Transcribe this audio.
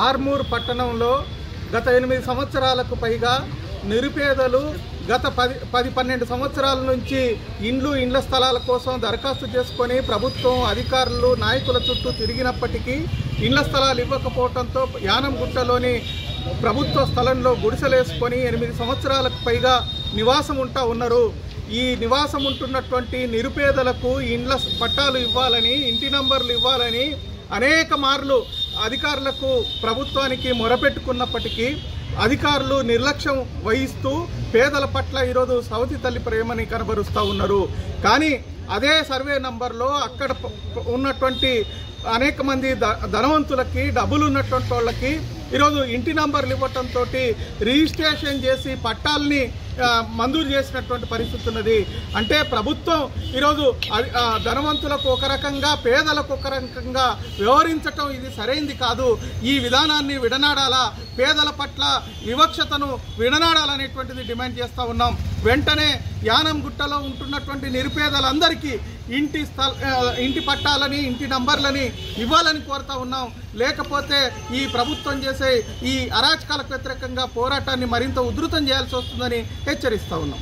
ఆర్మూర్ పట్టణంలో గత 8 సంవత్సరాలకు పైగా నిరుపేదలు గత 10-12 సంవత్సరాల నుంచి ఇండ్ల స్థలాల కోసం దరఖాస్తు చేసుకొని ప్రభుత్వం అధికారులు నాయకుల చుట్టూ తిరిగినప్పటికీ ఇండ్ల స్థలాలు ఇవ్వకపోవడంతో యానంగుట్టలోని ప్రభుత్వ స్థలంలో గుడిసెలేసుకొని 8 సంవత్సరాలకు పైగా నివాసం ఉన్నారు. ఈ నివాసం ఉంటున్నటువంటి నిరుపేదలకు ఇండ్ల పట్టాలు ఇవ్వాలని, ఇంటి నంబర్లు ఇవ్వాలని అనేక మార్లు అధికారులకు ప్రభుత్వానికి మొరపెట్టుకున్నప్పటికీ అధికారులు నిర్లక్ష్యం వహిస్తూ పేదల పట్ల ఈరోజు సవతి తల్లి ప్రేమని కనబరుస్తూ ఉన్నారు. కానీ అదే సర్వే నంబర్లో అక్కడ ఉన్నటువంటి అనేక మంది ధనవంతులకి, డబ్బులు ఉన్నటువంటి వాళ్ళకి ఈరోజు ఇంటి నంబర్లు ఇవ్వటంతో రిజిస్ట్రేషన్ చేసి పట్టాలని మంజూరు చేసినటువంటి పరిస్థితి ఉన్నది. అంటే ప్రభుత్వం ఈరోజు ధనవంతులకు ఒక రకంగా, పేదలకు ఒక రకంగా వ్యవహరించటం ఇది సరైంది కాదు. ఈ విధానాన్ని విడనాడాలా, పేదల పట్ల వివక్షతను విడనాడాలనేటువంటిది డిమాండ్ చేస్తూ ఉన్నాం. వెంటనే యానంగుట్టలో ఉంటున్నటువంటి నిరుపేదలందరికీ ఇంటి పట్టాలని, ఇంటి నంబర్లని ఇవ్వాలని కోరుతా ఉన్నాం. లేకపోతే ఈ ప్రభుత్వం చేసే ఈ అరాచకాలకు వ్యతిరేకంగా పోరాటాన్ని మరింత ఉధృతం చేయాల్సి వస్తుందని హెచ్చరిస్తా ఉన్నాం.